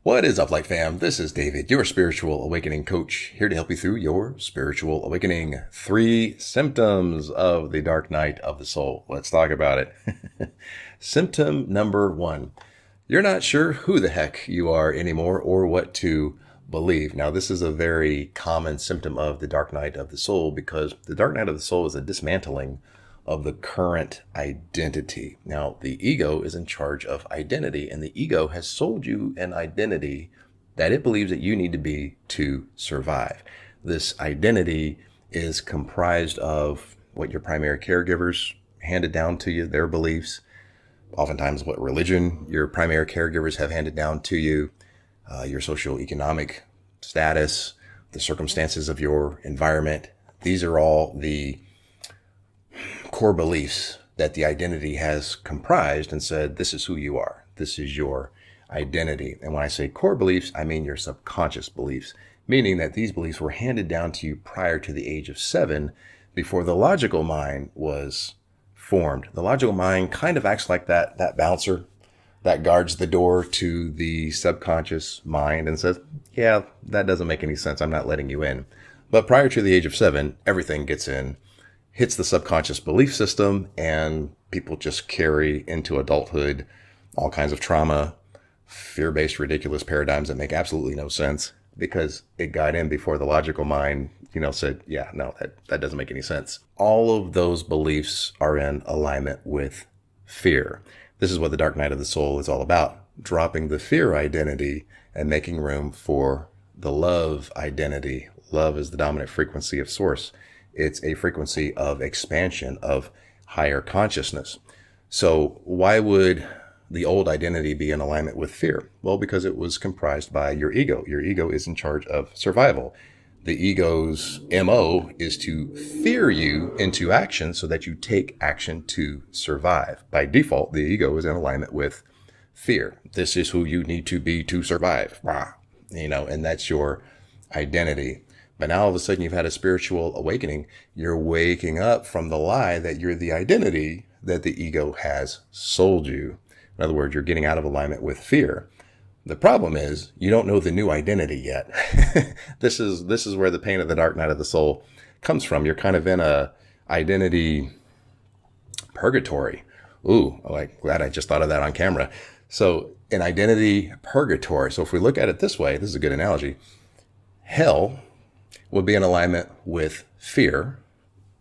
What is up, Light Fam? This is David, your spiritual awakening coach, here to help you through your spiritual awakening. 3 symptoms of the dark night of the soul. Let's talk about it. Symptom number 1. You're not sure who the heck you are anymore or what to believe. Now, this is a very common symptom of the dark night of the soul because the dark night of the soul is a dismantling of the current identity. Now, the ego is in charge of identity, and the ego has sold you an identity that it believes that you need to be to survive. This identity is comprised of what your primary caregivers handed down to you, their beliefs, oftentimes what religion your primary caregivers have handed down to you, your socioeconomic status, the circumstances of your environment. These are all the core beliefs that the identity has comprised and said, this is who you are. This is your identity. And when I say core beliefs, I mean your subconscious beliefs, meaning that these beliefs were handed down to you prior to the age of 7, before the logical mind was formed. The logical mind kind of acts like that bouncer that guards the door to the subconscious mind and says, yeah, that doesn't make any sense. I'm not letting you in. But prior to the age of 7, everything gets in, hits the subconscious belief system, and people just carry into adulthood all kinds of trauma, fear-based, ridiculous paradigms that make absolutely no sense because it got in before the logical mind, said, yeah, no, that doesn't make any sense. All of those beliefs are in alignment with fear. This is what the dark night of the soul is all about, dropping the fear identity and making room for the love identity. Love is the dominant frequency of source. It's a frequency of expansion, of higher consciousness. So why would the old identity be in alignment with fear? Well, because it was comprised by your ego. Your ego is in charge of survival. The ego's MO is to fear you into action so that you take action to survive. By default, the ego is in alignment with fear. This is who you need to be to survive. And that's your identity. But now all of a sudden you've had a spiritual awakening. You're waking up from the lie that you're the identity that the ego has sold you. In other words, you're getting out of alignment with fear. The problem is you don't know the new identity yet. This is where the pain of the dark night of the soul comes from. You're kind of in a identity purgatory. Ooh, glad I just thought of that on camera. So an identity purgatory. So if we look at it this way, this is a good analogy. Hell would be in alignment with fear.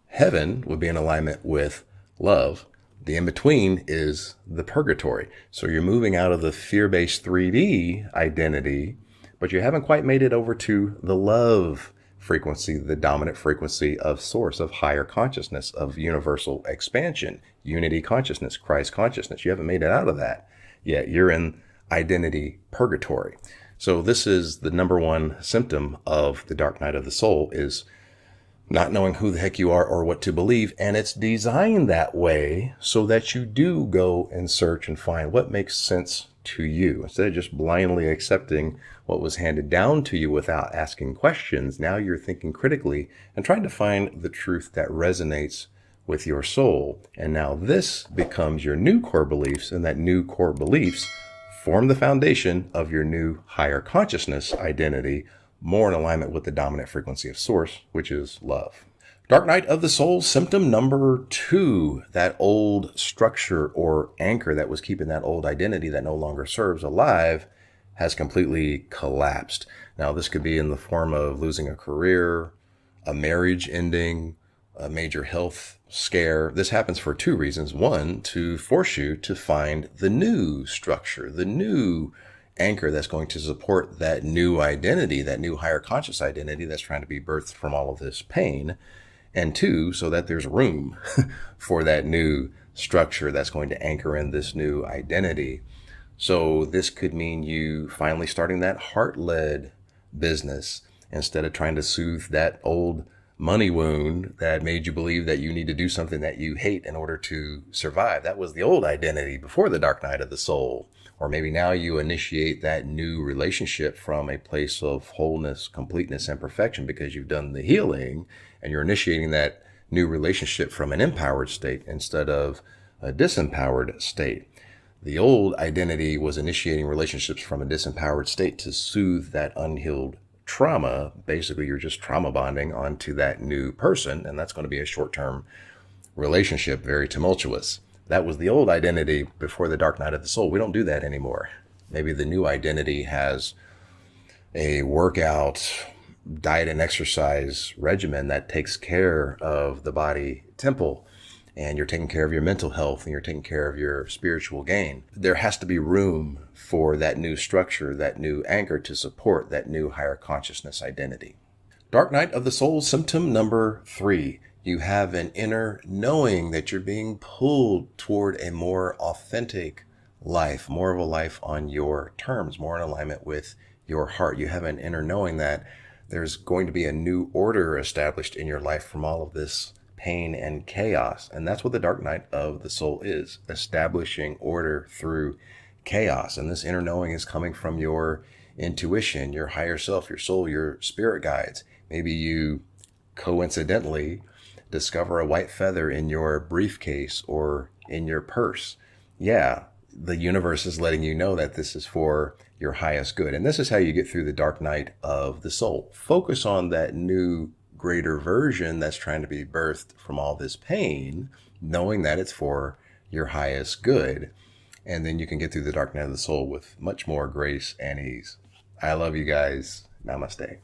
Heaven would be in alignment with love. The in-between is the purgatory. So you're moving out of the fear-based 3D identity, but you haven't quite made it over to the love frequency, the dominant frequency of source, of higher consciousness, of universal expansion, unity consciousness, Christ consciousness. You haven't made it out of that yet. You're in identity purgatory. So this is the number 1 symptom of the dark night of the soul, is not knowing who the heck you are or what to believe. And it's designed that way so that you do go and search and find what makes sense to you. Instead of just blindly accepting what was handed down to you without asking questions, now you're thinking critically and trying to find the truth that resonates with your soul. And now this becomes your new core beliefs, and that new core beliefs form the foundation of your new higher consciousness identity, more in alignment with the dominant frequency of source, which is love. Dark night of the soul, symptom number 2, that old structure or anchor that was keeping that old identity that no longer serves alive has completely collapsed. Now, this could be in the form of losing a career, a marriage ending, a major health scare. This happens for 2 reasons. 1, to force you to find the new structure, the new anchor that's going to support that new identity, that new higher conscious identity that's trying to be birthed from all of this pain. And 2, so that there's room for that new structure that's going to anchor in this new identity. So this could mean you finally starting that heart-led business instead of trying to soothe that old money wound that made you believe that you need to do something that you hate in order to survive. That was the old identity before the dark night of the soul. Or maybe now you initiate that new relationship from a place of wholeness, completeness, and perfection because you've done the healing, and you're initiating that new relationship from an empowered state instead of a disempowered state. The old identity was initiating relationships from a disempowered state to soothe that unhealed trauma. Basically, you're just trauma bonding onto that new person, and that's going to be a short-term relationship, very tumultuous. That was the old identity before the dark night of the soul. We don't do that anymore. Maybe the new identity has a workout, diet, and exercise regimen that takes care of the body temple, and you're taking care of your mental health, and you're taking care of your spiritual gain. There has to be room for that new structure, that new anchor to support that new higher consciousness identity. Dark night of the soul symptom number 3. You have an inner knowing that you're being pulled toward a more authentic life, more of a life on your terms, more in alignment with your heart. You have an inner knowing that there's going to be a new order established in your life from all of this pain and chaos. And that's what the dark night of the soul is, establishing order through chaos. And this inner knowing is coming from your intuition, your higher self, your soul, your spirit guides. Maybe you coincidentally discover a white feather in your briefcase or in your purse. Yeah, the universe is letting you know that this is for your highest good. And this is how you get through the dark night of the soul. Focus on that new, greater version that's trying to be birthed from all this pain, knowing that it's for your highest good. And then you can get through the dark night of the soul with much more grace and ease. I love you guys. Namaste.